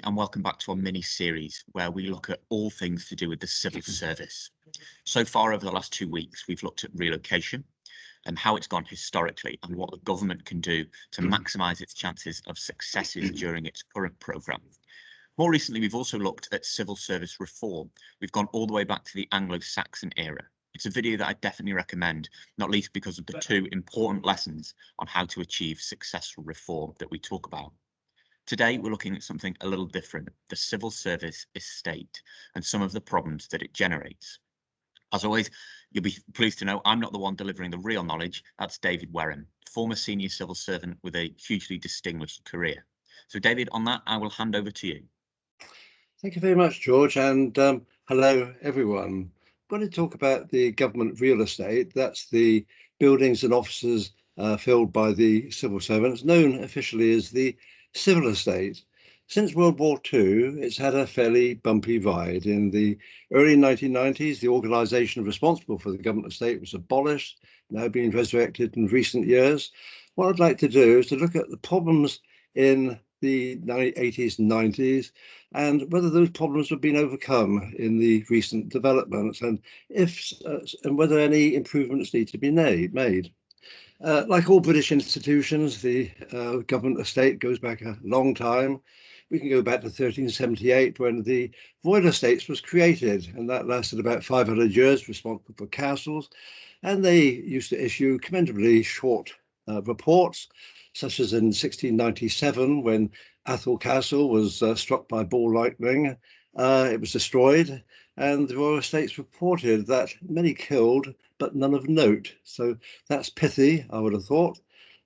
and welcome back to our mini series where we look at all things to do with the civil service. So far over the last 2 weeks, we've looked at relocation and how it's gone historically and what the government can do to maximise its chances of successes during its current programme. More recently, we've also looked at civil service reform. We've gone all the way back to the Anglo-Saxon era. It's a video that I definitely recommend, not least because of the 2 important lessons on how to achieve successful reform that we talk about. Today, we're looking at something a little different, the civil service estate and some of the problems that it generates. As always, you'll be pleased to know I'm not the one delivering the real knowledge. That's David Warren, former senior civil servant with a hugely distinguished career. So David, on that, I will hand over to you. Thank you very much, George, and hello, everyone. I'm going to talk about the government real estate. That's the buildings and offices filled by the civil servants, known officially as the civil estate. Since World War II, it's had a fairly bumpy ride. In the early 1990s, the organisation responsible for the government estate was abolished, now being resurrected in recent years. What I'd like to do is to look at the problems in the 80s and 90s and whether those problems have been overcome in the recent developments and whether any improvements need to be made. Like all British institutions, the government estate goes back a long time. We can go back to 1378 when the Royal Estates was created, and that lasted about 500 years, responsible for castles. And they used to issue commendably short reports, such as in 1697 when Athol Castle was struck by ball lightning. It was destroyed, and the Royal Estates reported that many killed, but none of note. So that's pithy, I would have thought.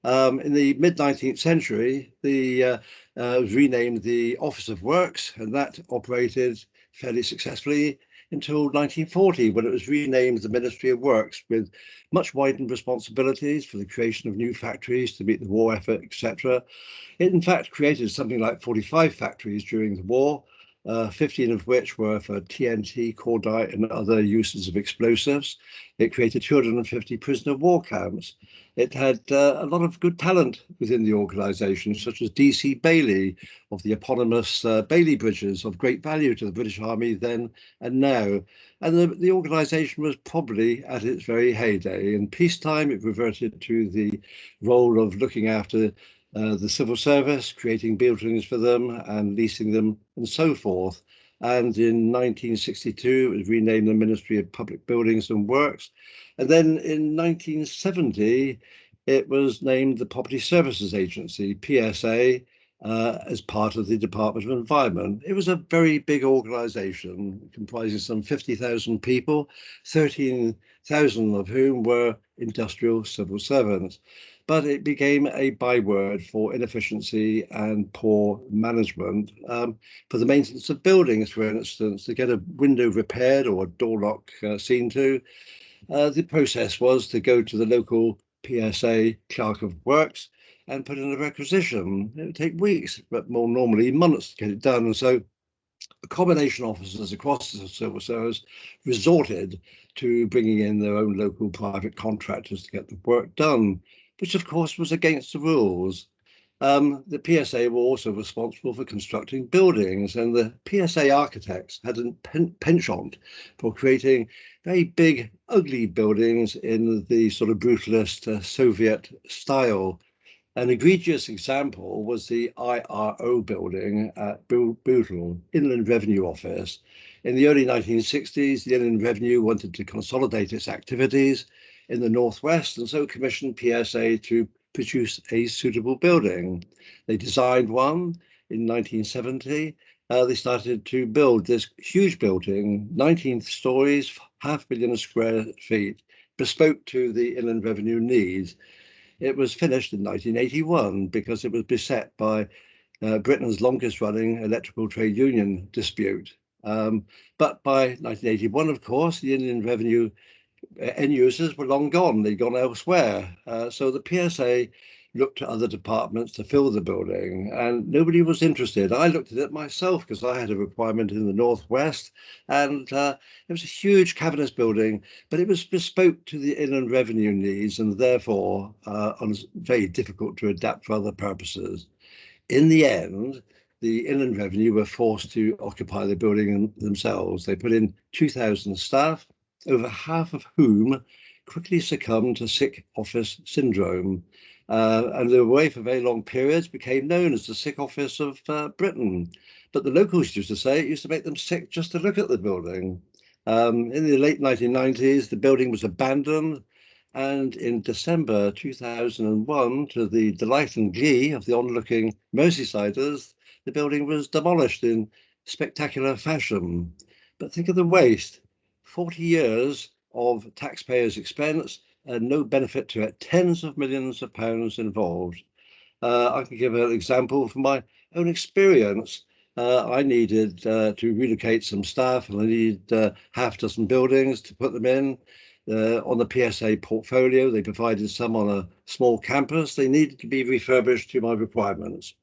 In the mid-19th century, the was renamed the Office of Works, and that operated fairly successfully until 1940, when it was renamed the Ministry of Works, with much widened responsibilities for the creation of new factories to meet the war effort, etc. It in fact created something like 45 factories during the war, 15 of which were for TNT, cordite, and other uses of explosives. It created 250 prisoner of war camps. It had a lot of good talent within the organisation, such as D.C. Bailey of the eponymous Bailey Bridges, of great value to the British Army then and now. And the organisation was probably at its very heyday. In peacetime, it reverted to the role of looking after the civil service, creating buildings for them and leasing them and so forth. And in 1962, it was renamed the Ministry of Public Buildings and Works. And then in 1970, it was named the Property Services Agency, PSA, as part of the Department of Environment. It was a very big organisation comprising some 50,000 people, 13,000 of whom were industrial civil servants. But it became a byword for inefficiency and poor management. For the maintenance of buildings, for instance, to get a window repaired or a door lock seen to, the process was to go to the local PSA clerk of works and put in a requisition. It would take weeks, but more normally months to get it done. And so combination officers across the civil service resorted to bringing in their own local private contractors to get the work done, which of course was against the rules. The PSA were also responsible for constructing buildings, and the PSA architects had a penchant for creating very big, ugly buildings in the sort of brutalist Soviet style. An egregious example was the IRO building at Bootle, Inland Revenue Office. In the early 1960s, the Inland Revenue wanted to consolidate its activities in the Northwest and so commissioned PSA to produce a suitable building. They designed one in 1970. They started to build this huge building, 19 stories, 500,000 square feet, bespoke to the Inland Revenue needs. It was finished in 1981 because it was beset by Britain's longest running electrical trade union dispute. But by 1981, of course, the Inland Revenue end users were long gone. They'd gone elsewhere. So the PSA looked to other departments to fill the building, and nobody was interested. I looked at it myself because I had a requirement in the Northwest, and it was a huge cavernous building, but it was bespoke to the Inland Revenue needs and therefore very difficult to adapt for other purposes. In the end, the Inland Revenue were forced to occupy the building themselves. They put in 2,000 staff, over half of whom quickly succumbed to sick office syndrome. And they were away for very long periods, became known as the sick office of Britain. But the locals used to say it used to make them sick just to look at the building. In the late 1990s, the building was abandoned. And in December 2001, to the delight and glee of the onlooking Merseysiders, the building was demolished in spectacular fashion. But think of the waste. 40 years of taxpayers' expense and no benefit to it, tens of millions of pounds involved. I can give an example from my own experience. I needed to relocate some staff and I needed half a dozen buildings to put them in. On the PSA portfolio, they provided some on a small campus. They needed to be refurbished to my requirements.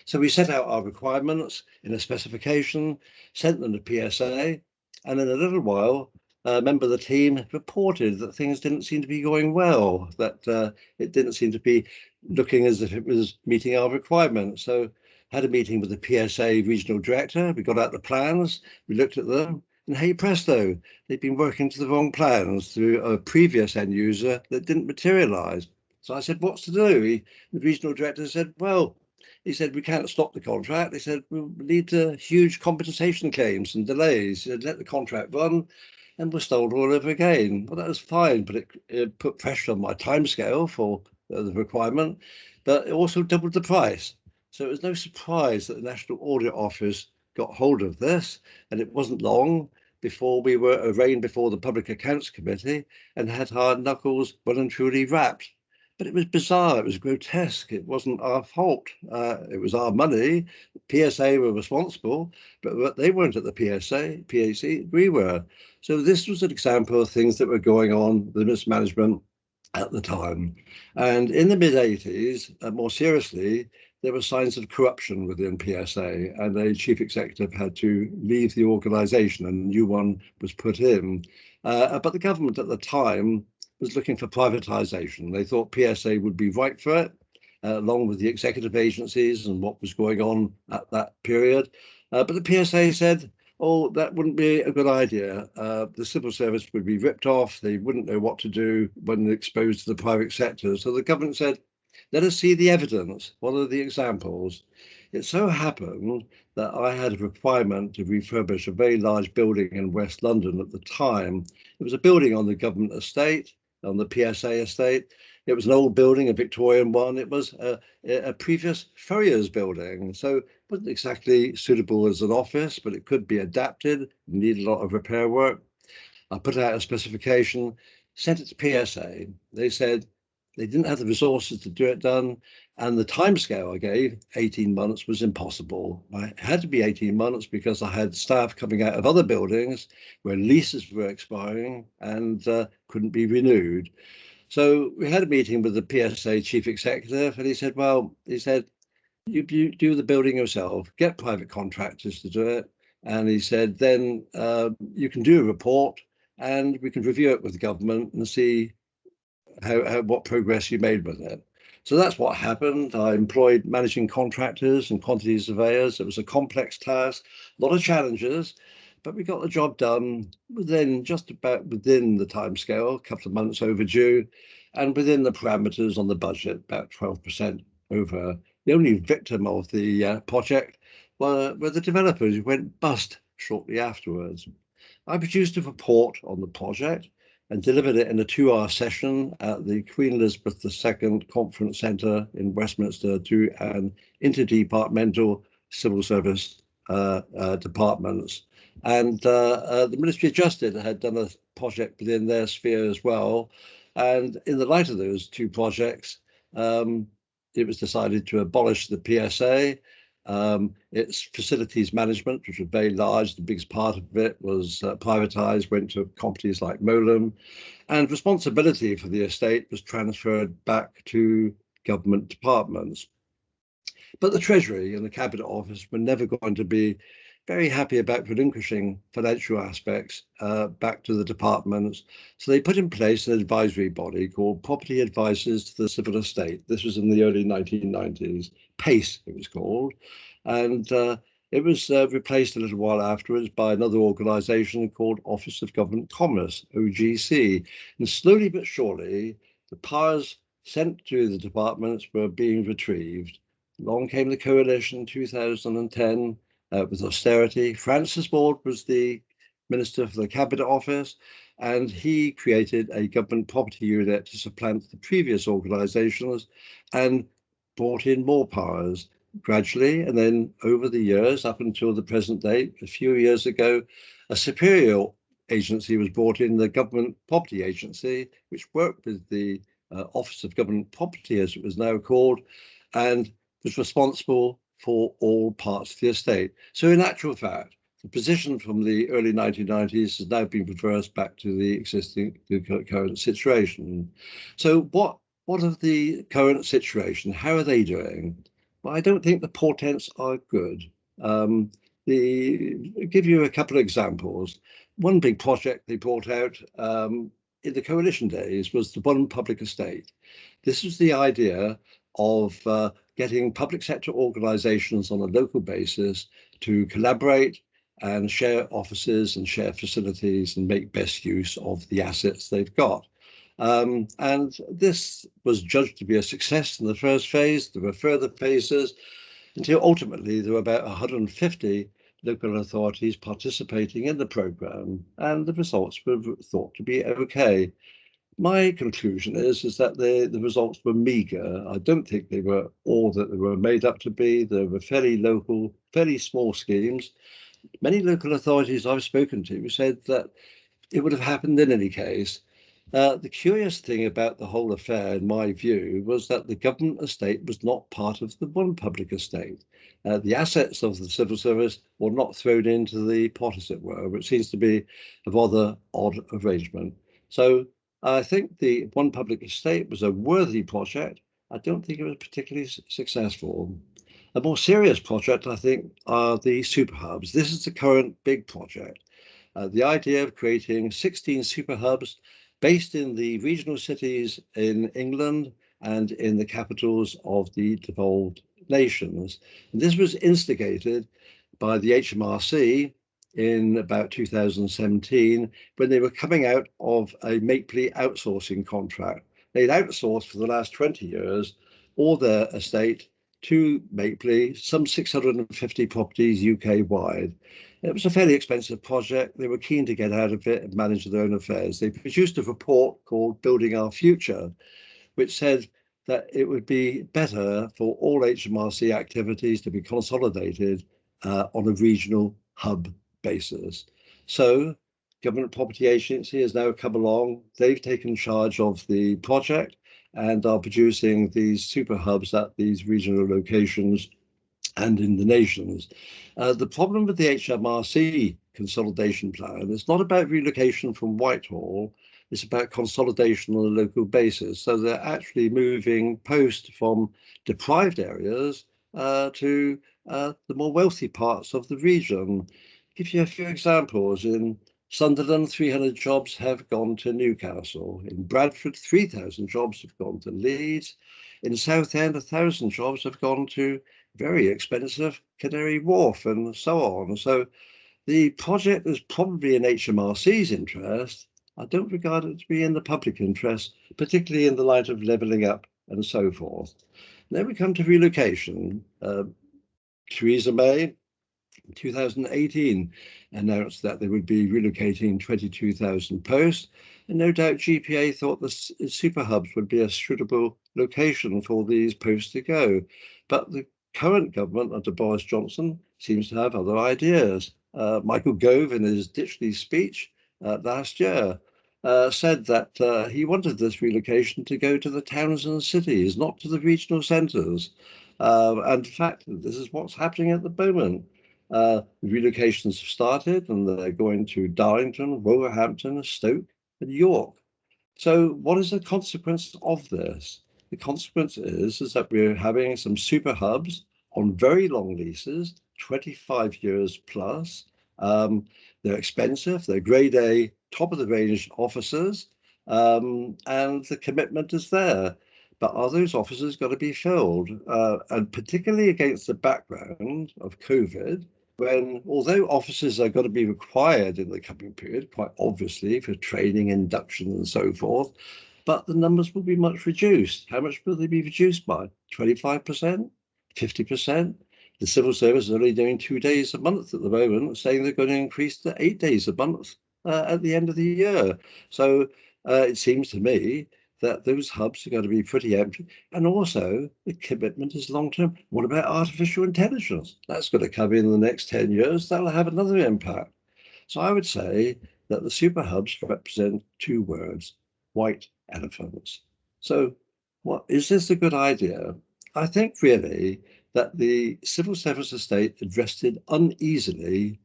So we set out our requirements in a specification, sent them to PSA, and in a little while, a member of the team reported that things didn't seem to be going well, that it didn't seem to be looking as if it was meeting our requirements. So had a meeting with the PSA regional director. We got out the plans, we looked at them, and hey presto, they'd been working to the wrong plans through a previous end user that didn't materialize. So I said, what's to do? The regional director said, well, he said, we can't stop the contract. He said, we'll lead to huge compensation claims and delays. He said, let the contract run and we'll start all over again. Well, that was fine, but it put pressure on my timescale for the requirement, but it also doubled the price. So it was no surprise that the National Audit Office got hold of this, and it wasn't long before we were arraigned before the Public Accounts Committee and had our knuckles well and truly wrapped. But it was bizarre, it was grotesque, it wasn't our fault. It was our money. The PSA were responsible, but they weren't at the PAC, we were. So this was an example of things that were going on, the mismanagement at the time. And in the mid-80s, more seriously, there were signs of corruption within PSA, and a chief executive had to leave the organization and a new one was put in. But the government at the time was looking for privatization. They thought PSA would be right for it, along with the executive agencies and what was going on at that period. But the PSA said, oh, that wouldn't be a good idea. The civil service would be ripped off. They wouldn't know what to do when exposed to the private sector. So the government said, let us see the evidence. What are the examples? It so happened that I had a requirement to refurbish a very large building in West London at the time. It was a building on the government estate, on the PSA estate. It was an old building, a Victorian one. It was a previous furrier's building. So it wasn't exactly suitable as an office, but it could be adapted. It needed a lot of repair work. I put out a specification, sent it to PSA. They said they didn't have the resources to do it done. And the timescale I gave, 18 months, was impossible. It had to be 18 months because I had staff coming out of other buildings where leases were expiring and couldn't be renewed. So we had a meeting with the PSA chief executive, and he said, well, he said, you do the building yourself, get private contractors to do it. And he said, then you can do a report and we can review it with the government and see what progress you made with it. So that's what happened. I employed managing contractors and quantity surveyors. It was a complex task, a lot of challenges, but we got the job done within just about within the timescale, a couple of months overdue, and within the parameters on the budget, about 12% over. The only victim of the project were the developers who went bust shortly afterwards. I produced a report on the project and delivered it in a 2-hour session at the Queen Elizabeth II Conference Centre in Westminster to an interdepartmental civil service departments. And the Ministry of Justice had done a project within their sphere as well. And in the light of those two projects, it was decided to abolish the PSA. Its facilities management, which was very large, the biggest part of it was privatized, went to companies like Molam, and responsibility for the estate was transferred back to government departments. But the Treasury and the Cabinet Office were never going to be very happy about relinquishing financial aspects back to the departments. So they put in place an advisory body called Property Advisors to the Civil Estate. This was in the early 1990s. PACE, it was called. And it was replaced a little while afterwards by another organisation called Office of Government Commerce, OGC. And slowly but surely, the powers sent to the departments were being retrieved. Along came the coalition in 2010 with austerity. Francis Ward was the Minister for the Cabinet Office, and he created a government property unit to supplant the previous organisations and brought in more powers gradually. And then over the years, up until the present date, a few years ago, a superior agency was brought in, the Government Property Agency, which worked with the Office of Government Property, as it was now called, and was responsible for all parts of the estate. So in actual fact, the position from the early 1990s has now been reversed back to the current situation. So what of the current situation? How are they doing? Well, I don't think the portents are good. Give you a couple of examples. One big project they brought out in the coalition days was the one public estate. This was the idea of getting public sector organisations on a local basis to collaborate and share offices and share facilities and make best use of the assets they've got. And this was judged to be a success in the first phase. There were further phases until ultimately there were about 150 local authorities participating in the programme, and the results were thought to be okay. My conclusion is that the results were meagre. I don't think they were all that they were made up to be. They were fairly local, fairly small schemes. Many local authorities I've spoken to said that it would have happened in any case. The curious thing about the whole affair, in my view, was that the government estate was not part of the one public estate. The assets of the civil service were not thrown into the pot, as it were, which seems to be a rather odd arrangement. So I think the one public estate was a worthy project. I don't think it was particularly successful. A more serious project, I think, are the super hubs. This is the current big project. The idea of creating 16 super hubs based in the regional cities in England and in the capitals of the devolved nations. And this was instigated by the HMRC in about 2017 when they were coming out of a Mapley outsourcing contract. They'd outsourced for the last 20 years all their estate to Mapley, some 650 properties UK wide. It was a fairly expensive project. They were keen to get out of it and manage their own affairs. They produced a report called Building Our Future, which said that it would be better for all HMRC activities to be consolidated on a regional hub basis. So Government Property Agency has now come along. They've taken charge of the project and are producing these super hubs at these regional locations and in the nations. The problem with the HMRC consolidation plan is not about relocation from Whitehall, it's about consolidation on a local basis. So they're actually moving post from deprived areas to the more wealthy parts of the region. Give you a few examples. In Sunderland, 300 jobs have gone to Newcastle. In Bradford, 3,000 jobs have gone to Leeds. In Southend, 1,000 jobs have gone to very expensive Canary Wharf and so on. So the project is probably in HMRC's interest. I don't regard it to be in the public interest, particularly in the light of levelling up and so forth. Then we come to relocation. Theresa May, 2018, announced that they would be relocating 22,000 posts. And no doubt GPA thought the super hubs would be a suitable location for these posts to go. But the current government under Boris Johnson seems to have other ideas. Michael Gove, in his Ditchley speech last year, said that he wanted this relocation to go to the towns and cities, not to the regional centres. And in fact, this is what's happening at the moment. Relocations have started and they're going to Darlington, Wolverhampton, Stoke, and York. So what is the consequence of this? The consequence is that we're having some super hubs on very long leases, 25 years plus. They're expensive, they're grade A, top of the range offices, and the commitment is there. but are those offices going to be filled? And particularly against the background of COVID, when although offices are going to be required in the coming period, quite obviously for training, induction, and so forth, but the numbers will be much reduced. How much will they be reduced by? 25%? 50%? The civil service is only doing 2 days a month at the moment, saying they're going to increase to 8 days a month at the end of the year. So it seems to me that those hubs are going to be pretty empty. And also, the commitment is long term. What about artificial intelligence? That's going to come in the next 10 years. That'll have another impact. So I would say that the super hubs represent two words: white elephants. So, what is this a good idea? I think really that the civil service estate addressed it uneasily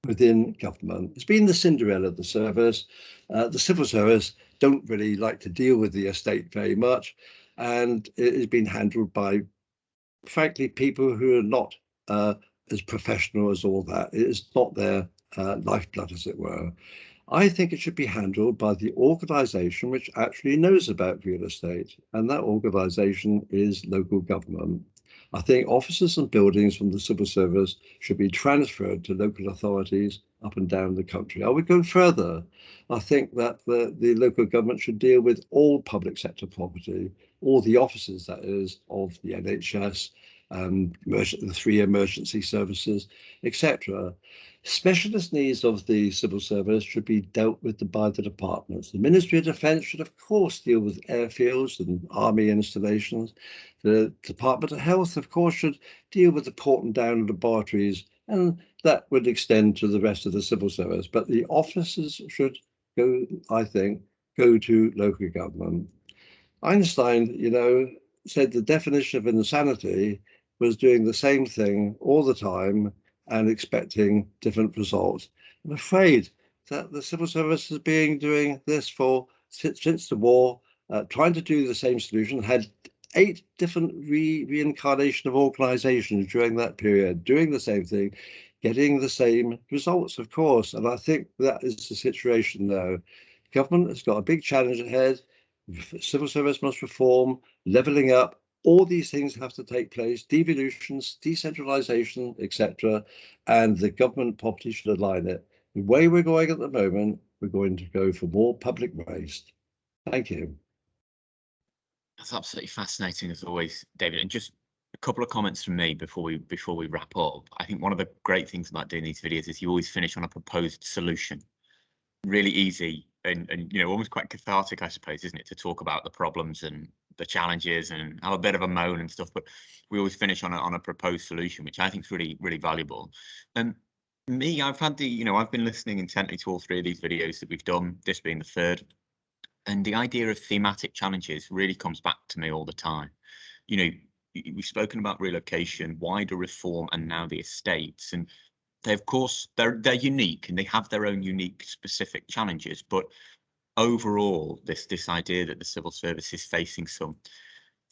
within government. It's been the Cinderella of the service. The civil service don't really like to deal with the estate very much, and it has been handled by, frankly, people who are not as professional as all that. It is not their lifeblood, as it were. I think it should be handled by the organisation which actually knows about real estate, and that organisation is local government. I think offices and buildings from the civil service should be transferred to local authorities up and down the country. I would go further. I think that the local government should deal with all public sector property, all the offices, that is, of the NHS, the 3 emergency services, etc. Specialist needs of the civil service should be dealt with by the departments. The Ministry of Defence should, of course, deal with airfields and army installations. The Department of Health, of course, should deal with the port and down laboratories, and that would extend to the rest of the civil service. But the offices should go, I think, go to local government. Einstein, said the definition of insanity was doing the same thing all the time and expecting different results. I'm afraid that the civil service has been doing this since the war, trying to do the same solution, had 8 different reincarnation of organizations during that period, doing the same thing, getting the same results, of course. And I think that is the situation now. Government has got a big challenge ahead. Civil service must reform, levelling up. All these things have to take place: devolutions, decentralisation, etc. And the government property should align it. The way we're going at the moment, we're going to go for more public waste. Thank you. That's absolutely fascinating as always, David. And just a couple of comments from me before we wrap up. I think one of the great things about doing these videos is you always finish on a proposed solution. Really easy and almost quite cathartic, I suppose, isn't it, to talk about the problems and the challenges and have a bit of a moan and stuff. But we always finish on a proposed solution, which I think is really, really valuable. And I've had I've been listening intently to all 3 of these videos that we've done, this being the 3rd. And the idea of thematic challenges really comes back to me all the time. We've spoken about relocation, wider reform, and now the estates. And they, of course, they're unique and they have their own unique specific challenges. But overall, this idea that the civil service is facing some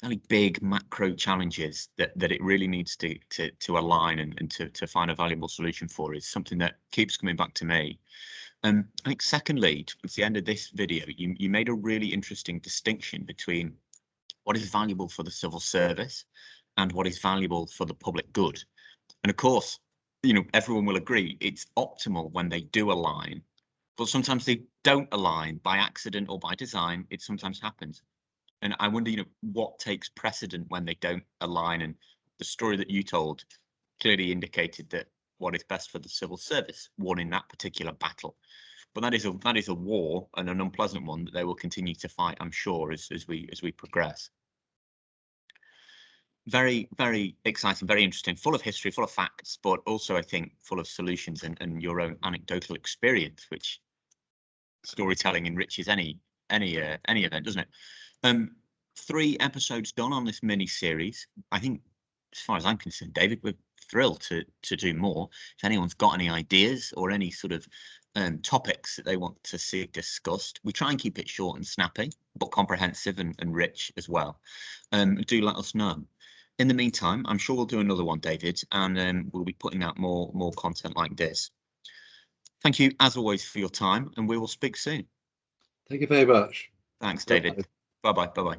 fairly big macro challenges that it really needs to align and to find a valuable solution for is something that keeps coming back to me. I think secondly, towards the end of this video, you made a really interesting distinction between what is valuable for the civil service and what is valuable for the public good. And of course, everyone will agree it's optimal when they do align, but sometimes they don't align by accident or by design. It sometimes happens. And I wonder, what takes precedent when they don't align? And the story that you told clearly indicated that what is best for the civil service won in that particular battle. But that is a war, and an unpleasant one, that they will continue to fight, I'm sure, as we progress. Very, very exciting, very interesting, full of history, full of facts, but also I think full of solutions and your own anecdotal experience, which storytelling enriches any event, doesn't it? 3 episodes done on this mini series. I think, as far as I'm concerned, David, we're thrilled to do more. If anyone's got any ideas or any sort of topics that they want to see discussed, we try and keep it short and snappy, but comprehensive and rich as well. Do let us know. In the meantime, I'm sure we'll do another one, David, and we'll be putting out more content like this. Thank you, as always, for your time, and we will speak soon. Thank you very much. Thanks, David. Bye-bye. Bye-bye.